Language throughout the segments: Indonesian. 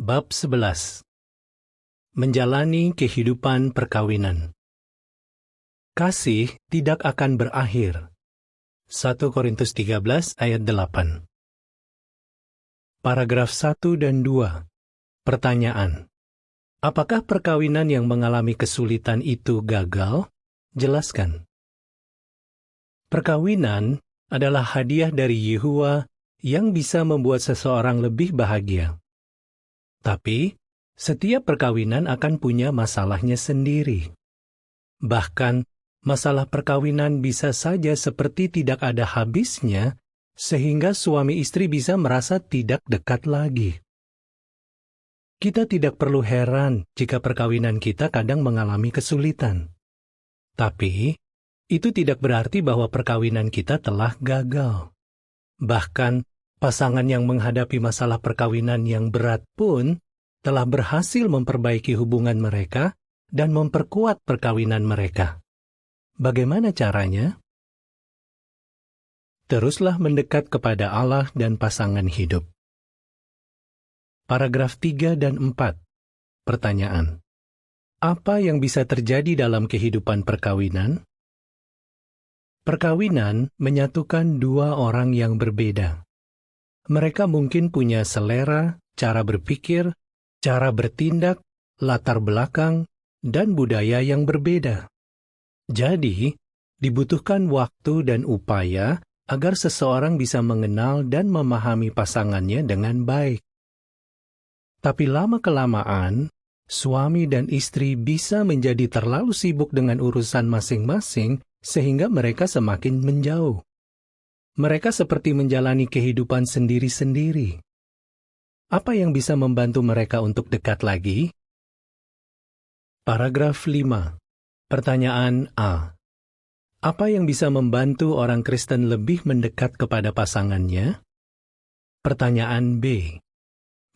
Bab 11. Menjalani kehidupan perkawinan. Kasih tidak akan berakhir. 1 Korintus 13 ayat 8. Paragraf 1 dan 2. Pertanyaan. Apakah perkawinan yang mengalami kesulitan itu gagal? Jelaskan. Perkawinan adalah hadiah dari Yehuwa yang bisa membuat seseorang lebih bahagia. Tapi, setiap perkawinan akan punya masalahnya sendiri. Bahkan, masalah perkawinan bisa saja seperti tidak ada habisnya, sehingga suami istri bisa merasa tidak dekat lagi. Kita tidak perlu heran jika perkawinan kita kadang mengalami kesulitan. Tapi, itu tidak berarti bahwa perkawinan kita telah gagal. Bahkan, pasangan yang menghadapi masalah perkawinan yang berat pun telah berhasil memperbaiki hubungan mereka dan memperkuat perkawinan mereka. Bagaimana caranya? Teruslah mendekat kepada Allah dan pasangan hidup. Paragraf 3 dan 4. Pertanyaan. Apa yang bisa terjadi dalam kehidupan perkawinan? Perkawinan menyatukan dua orang yang berbeda. Mereka mungkin punya selera, cara berpikir, cara bertindak, latar belakang, dan budaya yang berbeda. Jadi, dibutuhkan waktu dan upaya agar seseorang bisa mengenal dan memahami pasangannya dengan baik. Tapi lama-kelamaan, suami dan istri bisa menjadi terlalu sibuk dengan urusan masing-masing sehingga mereka semakin menjauh. Mereka seperti menjalani kehidupan sendiri-sendiri. Apa yang bisa membantu mereka untuk dekat lagi? Paragraf 5. Pertanyaan A. Apa yang bisa membantu orang Kristen lebih mendekat kepada pasangannya? Pertanyaan B.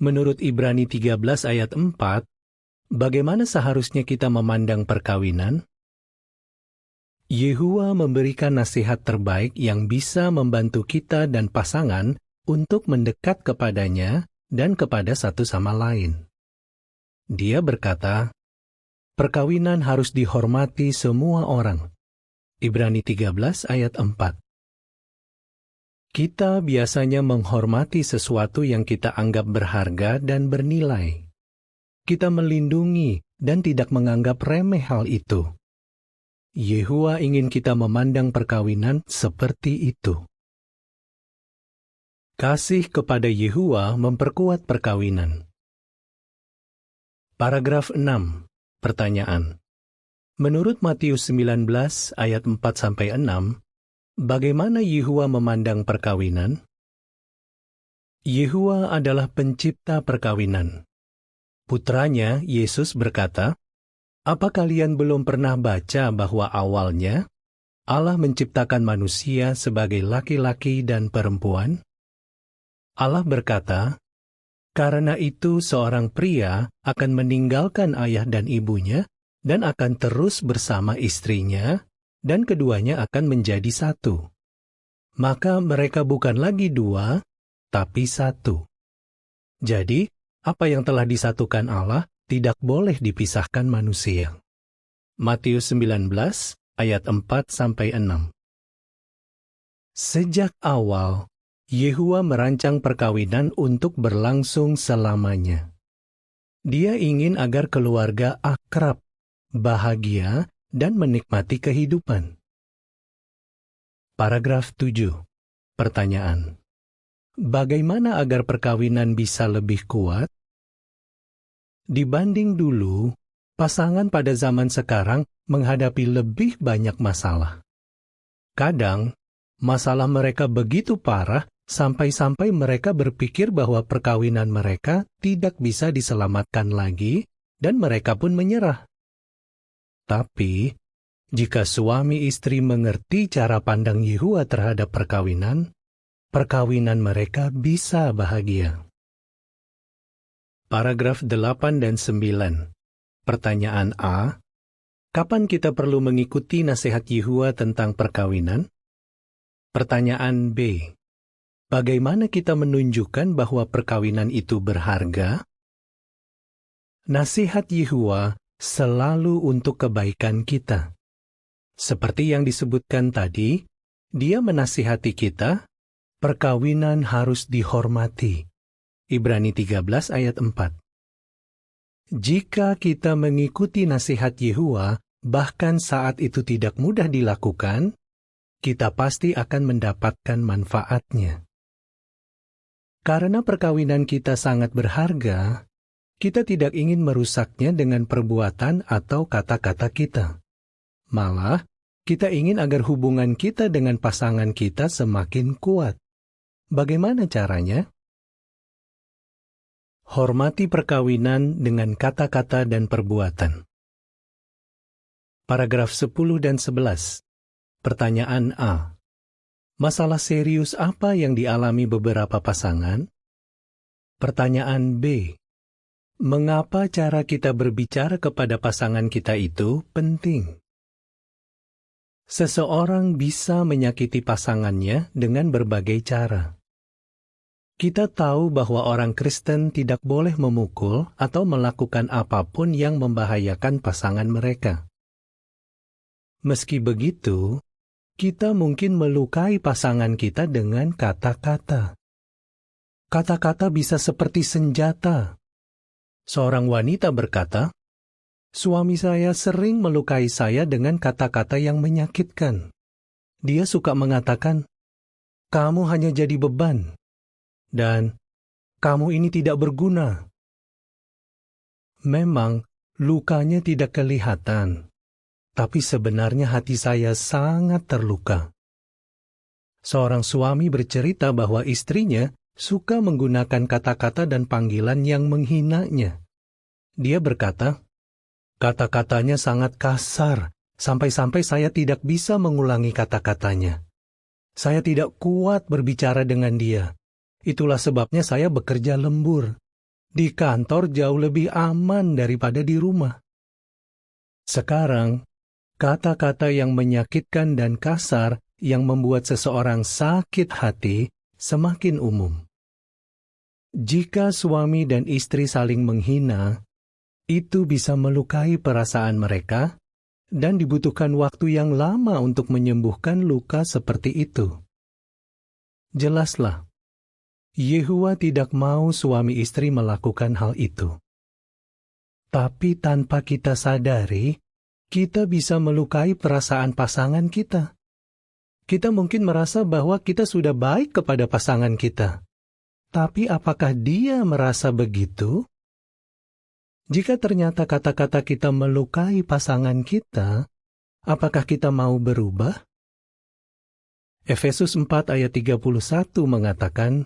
Menurut Ibrani 13 ayat 4, bagaimana seharusnya kita memandang perkawinan? Yehuwa memberikan nasihat terbaik yang bisa membantu kita dan pasangan untuk mendekat kepadanya dan kepada satu sama lain. Dia berkata, perkawinan harus dihormati semua orang. Ibrani 13 ayat 4. Kita biasanya menghormati sesuatu yang kita anggap berharga dan bernilai. Kita melindungi dan tidak menganggap remeh hal itu. Yehuwa ingin kita memandang perkawinan seperti itu. Kasih kepada Yehuwa memperkuat perkawinan. Paragraf 6. Pertanyaan. Menurut Matius 19 ayat 4-6, bagaimana Yehuwa memandang perkawinan? Yehuwa adalah pencipta perkawinan. Putranya, Yesus berkata, apa kalian belum pernah baca bahwa awalnya Allah menciptakan manusia sebagai laki-laki dan perempuan? Allah berkata, karena itu seorang pria akan meninggalkan ayah dan ibunya dan akan terus bersama istrinya, dan keduanya akan menjadi satu. Maka mereka bukan lagi dua, tapi satu. Jadi, apa yang telah disatukan Allah tidak boleh dipisahkan manusia. Matius 19 ayat 4-6. Sejak awal, Yehuwa merancang perkawinan untuk berlangsung selamanya. Dia ingin agar keluarga akrab, bahagia, dan menikmati kehidupan. Paragraf 7. Pertanyaan. Bagaimana agar perkawinan bisa lebih kuat? Dibanding dulu, pasangan pada zaman sekarang menghadapi lebih banyak masalah. Kadang, masalah mereka begitu parah sampai-sampai mereka berpikir bahwa perkawinan mereka tidak bisa diselamatkan lagi dan mereka pun menyerah. Tapi, jika suami istri mengerti cara pandang Yehuwa terhadap perkawinan mereka bisa bahagia. Paragraf 8 dan 9. Pertanyaan A. Kapan kita perlu mengikuti nasihat Yehuwa tentang perkawinan? Pertanyaan B. Bagaimana kita menunjukkan bahwa perkawinan itu berharga? Nasihat Yehuwa selalu untuk kebaikan kita. Seperti yang disebutkan tadi, Dia menasihati kita, perkawinan harus dihormati. Ibrani 13 ayat 4. Jika kita mengikuti nasihat Yehuwa, bahkan saat itu tidak mudah dilakukan, kita pasti akan mendapatkan manfaatnya. Karena perkawinan kita sangat berharga, kita tidak ingin merusaknya dengan perbuatan atau kata-kata kita. Malah, kita ingin agar hubungan kita dengan pasangan kita semakin kuat. Bagaimana caranya? Hormati perkawinan dengan kata-kata dan perbuatan. Paragraf 10 dan 11. Pertanyaan A. Masalah serius apa yang dialami beberapa pasangan? Pertanyaan B. Mengapa cara kita berbicara kepada pasangan kita itu penting? Seseorang bisa menyakiti pasangannya dengan berbagai cara. Kita tahu bahwa orang Kristen tidak boleh memukul atau melakukan apapun yang membahayakan pasangan mereka. Meski begitu, kita mungkin melukai pasangan kita dengan kata-kata. Kata-kata bisa seperti senjata. Seorang wanita berkata, "Suami saya sering melukai saya dengan kata-kata yang menyakitkan. Dia suka mengatakan, 'Kamu hanya jadi beban,' dan 'kamu ini tidak berguna.'" Memang, lukanya tidak kelihatan, tapi sebenarnya hati saya sangat terluka. Seorang suami bercerita bahwa istrinya suka menggunakan kata-kata dan panggilan yang menghinanya. Dia berkata, "Kata-katanya sangat kasar, sampai-sampai saya tidak bisa mengulangi kata-katanya. Saya tidak kuat berbicara dengan dia. Itulah sebabnya saya bekerja lembur. Di kantor jauh lebih aman daripada di rumah." Sekarang, kata-kata yang menyakitkan dan kasar yang membuat seseorang sakit hati semakin umum. Jika suami dan istri saling menghina, itu bisa melukai perasaan mereka dan dibutuhkan waktu yang lama untuk menyembuhkan luka seperti itu. Jelaslah, Yehuwa tidak mau suami istri melakukan hal itu. Tapi tanpa kita sadari, kita bisa melukai perasaan pasangan kita. Kita mungkin merasa bahwa kita sudah baik kepada pasangan kita. Tapi apakah dia merasa begitu? Jika ternyata kata-kata kita melukai pasangan kita, apakah kita mau berubah? Efesus 4 ayat 31 mengatakan,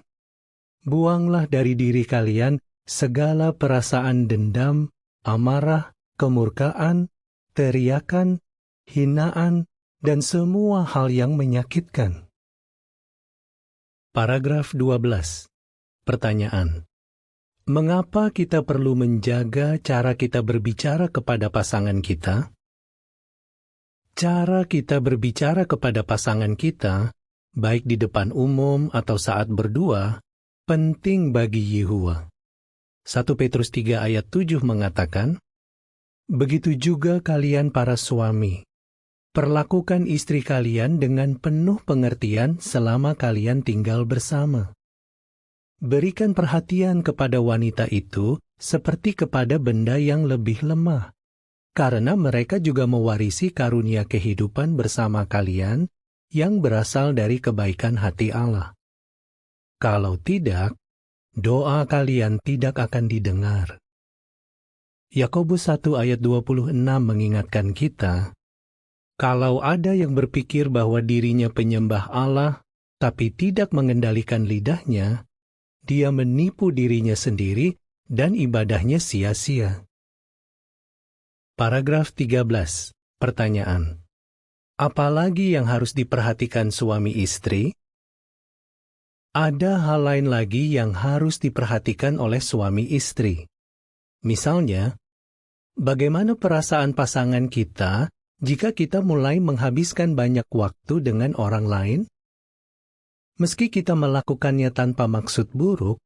"Buanglah dari diri kalian segala perasaan dendam, amarah, kemurkaan, teriakan, hinaan, dan semua hal yang menyakitkan." Paragraf 12. Pertanyaan. Mengapa kita perlu menjaga cara kita berbicara kepada pasangan kita? Cara kita berbicara kepada pasangan kita, baik di depan umum atau saat berdua, penting bagi Yehuwa. 1 Petrus 3 ayat 7 mengatakan, "Begitu juga kalian para suami, perlakukan istri kalian dengan penuh pengertian selama kalian tinggal bersama. Berikan perhatian kepada wanita itu seperti kepada benda yang lebih lemah, karena mereka juga mewarisi karunia kehidupan bersama kalian yang berasal dari kebaikan hati Allah. Kalau tidak, doa kalian tidak akan didengar." Yakobus 1 ayat 26 mengingatkan kita, kalau ada yang berpikir bahwa dirinya penyembah Allah, tapi tidak mengendalikan lidahnya, dia menipu dirinya sendiri dan ibadahnya sia-sia. Paragraf 13. Pertanyaan. Apalagi yang harus diperhatikan suami istri? Ada hal lain lagi yang harus diperhatikan oleh suami istri. Misalnya, bagaimana perasaan pasangan kita jika kita mulai menghabiskan banyak waktu dengan orang lain? Meski kita melakukannya tanpa maksud buruk,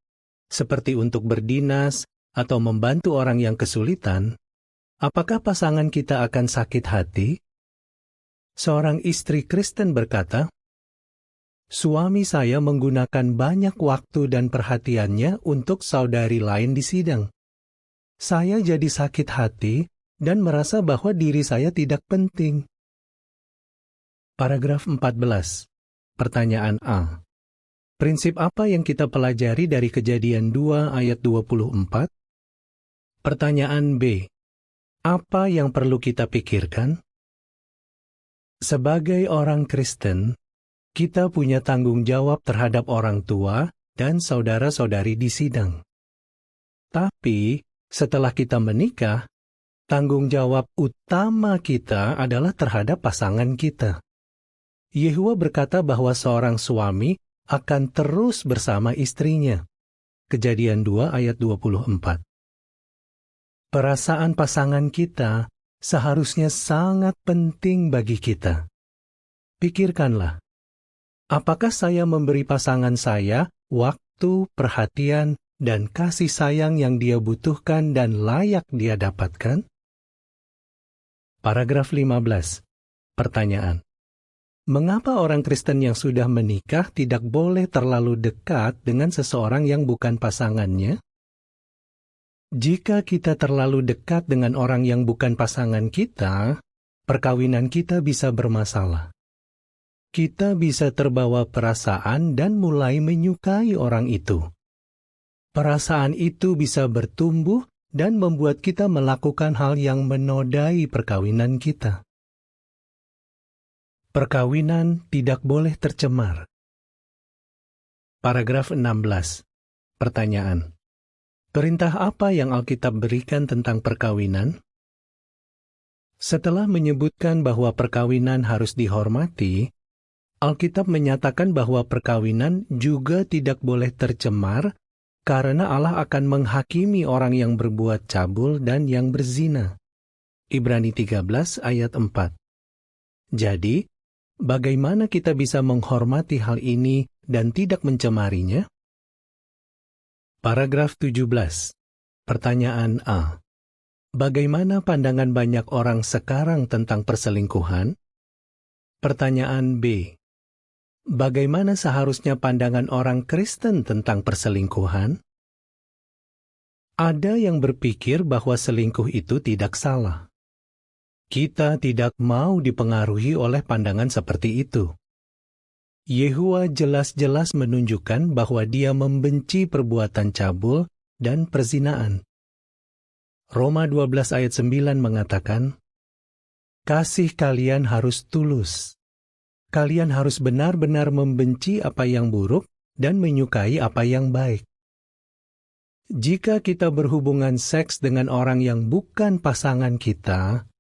seperti untuk berdinas atau membantu orang yang kesulitan, apakah pasangan kita akan sakit hati? Seorang istri Kristen berkata, "Suami saya menggunakan banyak waktu dan perhatiannya untuk saudari lain di sidang. Saya jadi sakit hati dan merasa bahwa diri saya tidak penting." Paragraf 14. Pertanyaan A. Prinsip apa yang kita pelajari dari Kejadian 2 ayat 24? Pertanyaan B. Apa yang perlu kita pikirkan? Sebagai orang Kristen, kita punya tanggung jawab terhadap orang tua dan saudara-saudari di sidang. Tapi, setelah kita menikah, tanggung jawab utama kita adalah terhadap pasangan kita. Yehua berkata bahwa seorang suami akan terus bersama istrinya. Kejadian 2 ayat 24. Perasaan pasangan kita seharusnya sangat penting bagi kita. Pikirkanlah, apakah saya memberi pasangan saya waktu, perhatian, dan kasih sayang yang dia butuhkan dan layak dia dapatkan? Paragraf 15. Pertanyaan. Mengapa orang Kristen yang sudah menikah tidak boleh terlalu dekat dengan seseorang yang bukan pasangannya? Jika kita terlalu dekat dengan orang yang bukan pasangan kita, perkawinan kita bisa bermasalah. Kita bisa terbawa perasaan dan mulai menyukai orang itu. Perasaan itu bisa bertumbuh dan membuat kita melakukan hal yang menodai perkawinan kita. Perkawinan tidak boleh tercemar. Paragraf 16. Pertanyaan. Perintah apa yang Alkitab berikan tentang perkawinan? Setelah menyebutkan bahwa perkawinan harus dihormati, Alkitab menyatakan bahwa perkawinan juga tidak boleh tercemar karena Allah akan menghakimi orang yang berbuat cabul dan yang berzina. Ibrani 13 ayat 4. Jadi, bagaimana kita bisa menghormati hal ini dan tidak mencemarinya? Paragraf 17. Pertanyaan A. Bagaimana pandangan banyak orang sekarang tentang perselingkuhan? Pertanyaan B. Bagaimana seharusnya pandangan orang Kristen tentang perselingkuhan? Ada yang berpikir bahwa selingkuh itu tidak salah. Kita tidak mau dipengaruhi oleh pandangan seperti itu. Yehua jelas-jelas menunjukkan bahwa dia membenci perbuatan cabul dan perzinaan. Roma 12 ayat 9 mengatakan, "Kasih kalian harus tulus. Kalian harus benar-benar membenci apa yang buruk dan menyukai apa yang baik." Jika kita berhubungan seks dengan orang yang bukan pasangan kita,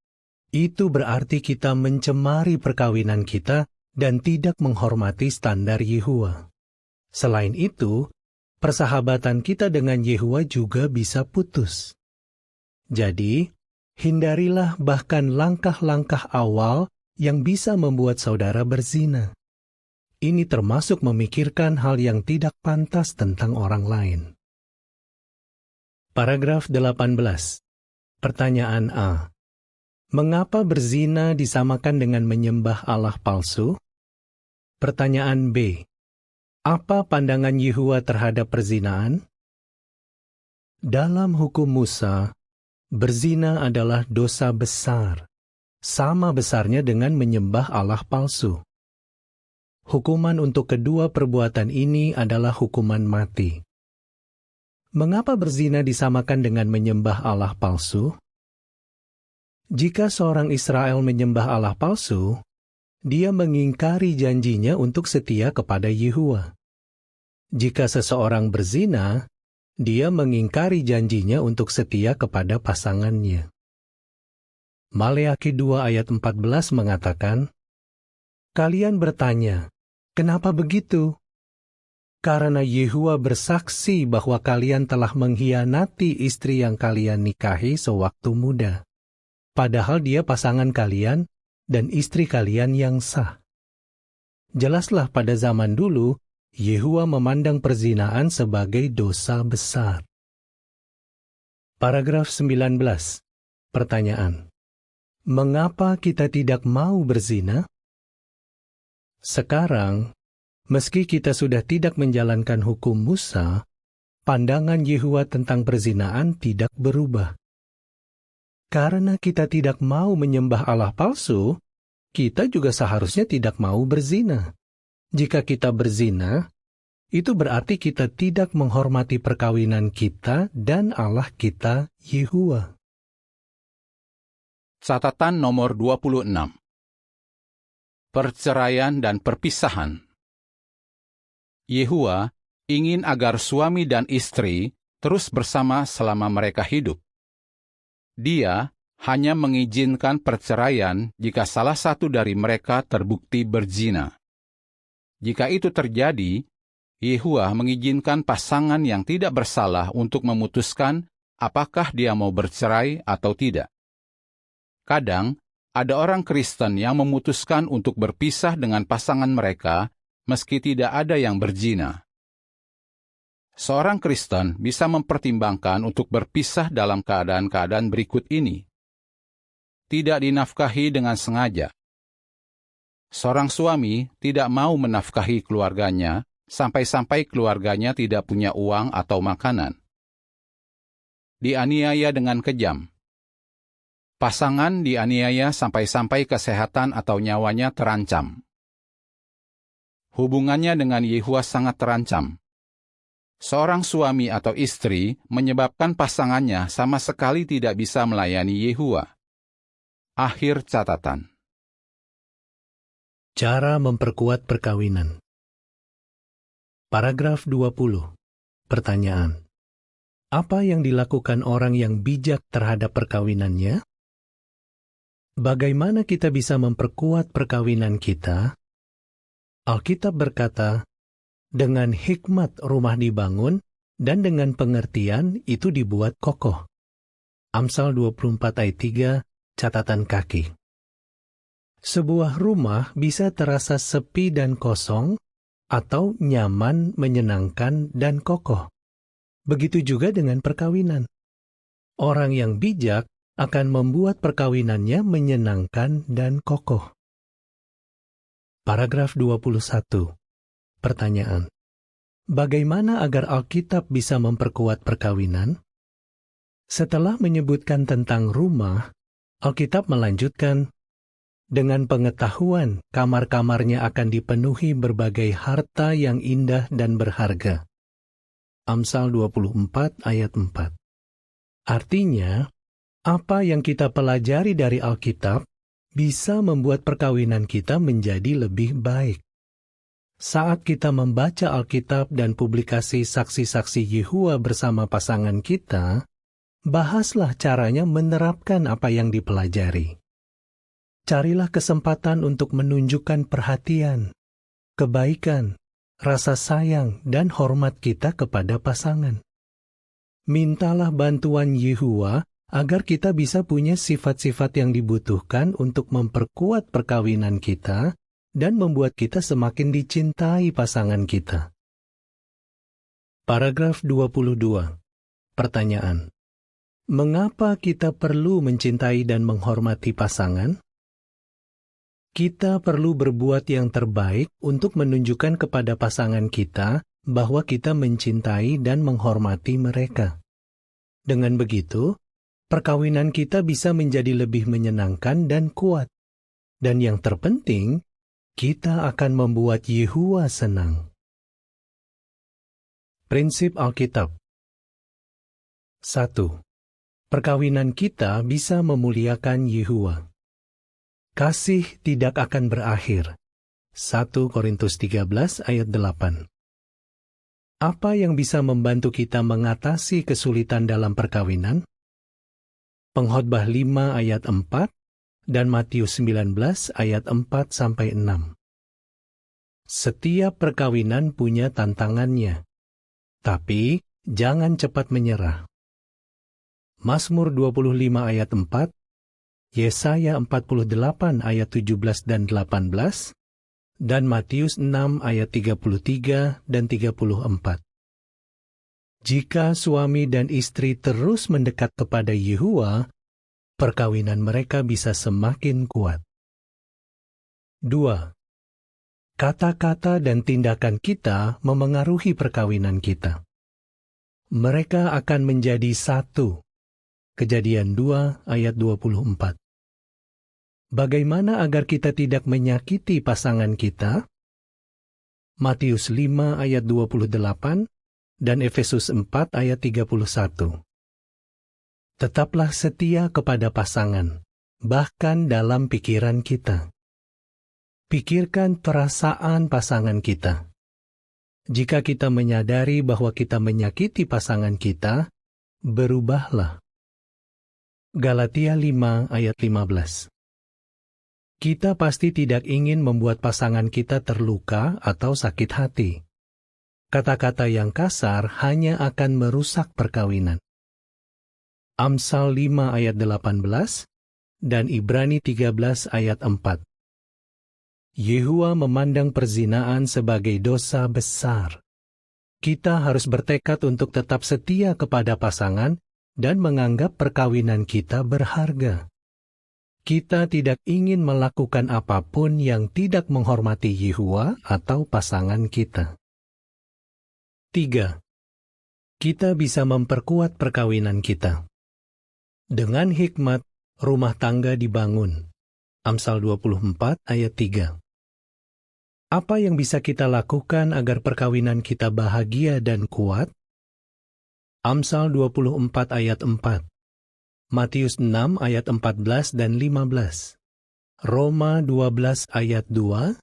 itu berarti kita mencemari perkawinan kita dan tidak menghormati standar Yehua. Selain itu, persahabatan kita dengan Yehua juga bisa putus. Jadi, hindarilah bahkan langkah-langkah awal yang bisa membuat saudara berzina. Ini termasuk memikirkan hal yang tidak pantas tentang orang lain. Paragraf 18. Pertanyaan A. Mengapa berzina disamakan dengan menyembah Allah palsu? Pertanyaan B. Apa pandangan Yehua terhadap perzinaan? Dalam hukum Musa, berzina adalah dosa besar, sama besarnya dengan menyembah Allah palsu. Hukuman untuk kedua perbuatan ini adalah hukuman mati. Mengapa berzina disamakan dengan menyembah Allah palsu? Jika seorang Israel menyembah Allah palsu, dia mengingkari janjinya untuk setia kepada Yehua. Jika seseorang berzina, dia mengingkari janjinya untuk setia kepada pasangannya. Maleakhi 2 ayat 14 mengatakan, "Kalian bertanya, kenapa begitu? Karena Yehua bersaksi bahwa kalian telah mengkhianati istri yang kalian nikahi sewaktu muda, padahal dia pasangan kalian dan istri kalian yang sah." Jelaslah pada zaman dulu, Yehua memandang perzinaan sebagai dosa besar. Paragraf 19. Pertanyaan. Mengapa kita tidak mau berzina? Sekarang, meski kita sudah tidak menjalankan hukum Musa, pandangan Yehuwa tentang perzinaan tidak berubah. Karena kita tidak mau menyembah Allah palsu, kita juga seharusnya tidak mau berzina. Jika kita berzina, itu berarti kita tidak menghormati perkawinan kita dan Allah kita, Yehuwa. Catatan nomor 26. Perceraian dan perpisahan. Yehuwa ingin agar suami dan istri terus bersama selama mereka hidup. Dia hanya mengizinkan perceraian jika salah satu dari mereka terbukti berzina. Jika itu terjadi, Yehuwa mengizinkan pasangan yang tidak bersalah untuk memutuskan apakah dia mau bercerai atau tidak. Kadang, ada orang Kristen yang memutuskan untuk berpisah dengan pasangan mereka meski tidak ada yang berzina. Seorang Kristen bisa mempertimbangkan untuk berpisah dalam keadaan-keadaan berikut ini. Tidak dinafkahi dengan sengaja. Seorang suami tidak mau menafkahi keluarganya sampai-sampai keluarganya tidak punya uang atau makanan. Dianiaya dengan kejam. Pasangan dianiaya sampai-sampai kesehatan atau nyawanya terancam. Hubungannya dengan Yehuwa sangat terancam. Seorang suami atau istri menyebabkan pasangannya sama sekali tidak bisa melayani Yehuwa. Akhir catatan. Cara memperkuat perkawinan. Paragraf 20. Pertanyaan. Apa yang dilakukan orang yang bijak terhadap perkawinannya? Bagaimana kita bisa memperkuat perkawinan kita? Alkitab berkata, dengan hikmat rumah dibangun, dan dengan pengertian itu dibuat kokoh. Amsal 24 ayat 3, catatan kaki. Sebuah rumah bisa terasa sepi dan kosong, atau nyaman, menyenangkan, dan kokoh. Begitu juga dengan perkawinan. Orang yang bijak akan membuat perkawinannya menyenangkan dan kokoh. Paragraf 21. Pertanyaan. Bagaimana agar Alkitab bisa memperkuat perkawinan? Setelah menyebutkan tentang rumah, Alkitab melanjutkan, dengan pengetahuan kamar-kamarnya akan dipenuhi berbagai harta yang indah dan berharga. Amsal 24 ayat 4. Artinya, apa yang kita pelajari dari Alkitab bisa membuat perkawinan kita menjadi lebih baik. Saat kita membaca Alkitab dan publikasi saksi-saksi Yehuwa bersama pasangan kita, bahaslah caranya menerapkan apa yang dipelajari. Carilah kesempatan untuk menunjukkan perhatian, kebaikan, rasa sayang, dan hormat kita kepada pasangan. Mintalah bantuan Yehuwa agar kita bisa punya sifat-sifat yang dibutuhkan untuk memperkuat perkawinan kita dan membuat kita semakin dicintai pasangan kita. Paragraf 22. Pertanyaan. Mengapa kita perlu mencintai dan menghormati pasangan? Kita perlu berbuat yang terbaik untuk menunjukkan kepada pasangan kita bahwa kita mencintai dan menghormati mereka. Dengan begitu, perkawinan kita bisa menjadi lebih menyenangkan dan kuat. Dan yang terpenting, kita akan membuat Yehuwa senang. Prinsip Alkitab. 1. Perkawinan kita bisa memuliakan Yehuwa. Kasih tidak akan berakhir. 1 Korintus 13 ayat 8. Apa yang bisa membantu kita mengatasi kesulitan dalam perkawinan? Pengkhotbah 5 ayat 4 dan Matius 19 ayat 4-6. Setiap perkawinan punya tantangannya, tapi jangan cepat menyerah. Mazmur 25 ayat 4, Yesaya 48 ayat 17 dan 18, dan Matius 6 ayat 33 dan 34. Jika suami dan istri terus mendekat kepada Yehuwa, perkawinan mereka bisa semakin kuat. 2. Kata-kata dan tindakan kita memengaruhi perkawinan kita. Mereka akan menjadi satu. Kejadian 2 ayat 24. Bagaimana agar kita tidak menyakiti pasangan kita? Matius 5 ayat 28 dan Efesus 4 ayat 31. Tetaplah setia kepada pasangan, bahkan dalam pikiran kita. Pikirkan perasaan pasangan kita. Jika kita menyadari bahwa kita menyakiti pasangan kita, berubahlah. Galatia 5 ayat 15. Kita pasti tidak ingin membuat pasangan kita terluka atau sakit hati. Kata-kata yang kasar hanya akan merusak perkawinan. Amsal 5 ayat 18 dan Ibrani 13 ayat 4. Yehuwa memandang perzinaan sebagai dosa besar. Kita harus bertekad untuk tetap setia kepada pasangan dan menganggap perkawinan kita berharga. Kita tidak ingin melakukan apapun yang tidak menghormati Yehuwa atau pasangan kita. 3. Kita bisa memperkuat perkawinan kita. Dengan hikmat, rumah tangga dibangun. Amsal 24 ayat 3. Apa yang bisa kita lakukan agar perkawinan kita bahagia dan kuat? Amsal 24 ayat 4. Matius 6 ayat 14 dan 15. Roma 12 ayat 2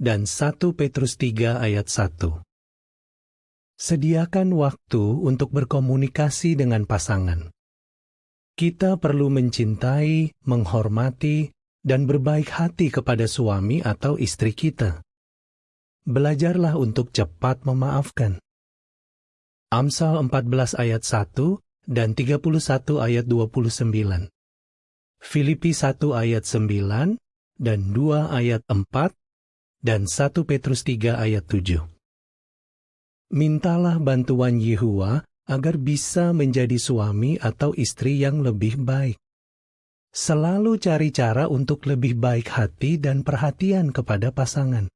dan 1 Petrus 3 ayat 1. Sediakan waktu untuk berkomunikasi dengan pasangan. Kita perlu mencintai, menghormati, dan berbaik hati kepada suami atau istri kita. Belajarlah untuk cepat memaafkan. Amsal 14 ayat 1 dan 31 ayat 29. Filipi 1 ayat 9 dan 2 ayat 4 dan 1 Petrus 3 ayat 7. Mintalah bantuan Yehuwa agar bisa menjadi suami atau istri yang lebih baik. Selalu cari cara untuk lebih baik hati dan perhatian kepada pasangan.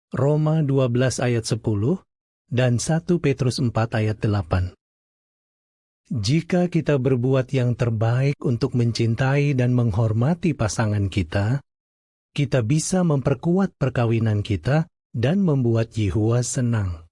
Roma 12 ayat 10 dan 1 Petrus 4 ayat 8. Jika kita berbuat yang terbaik untuk mencintai dan menghormati pasangan kita bisa memperkuat perkawinan kita dan membuat Yehuwa senang.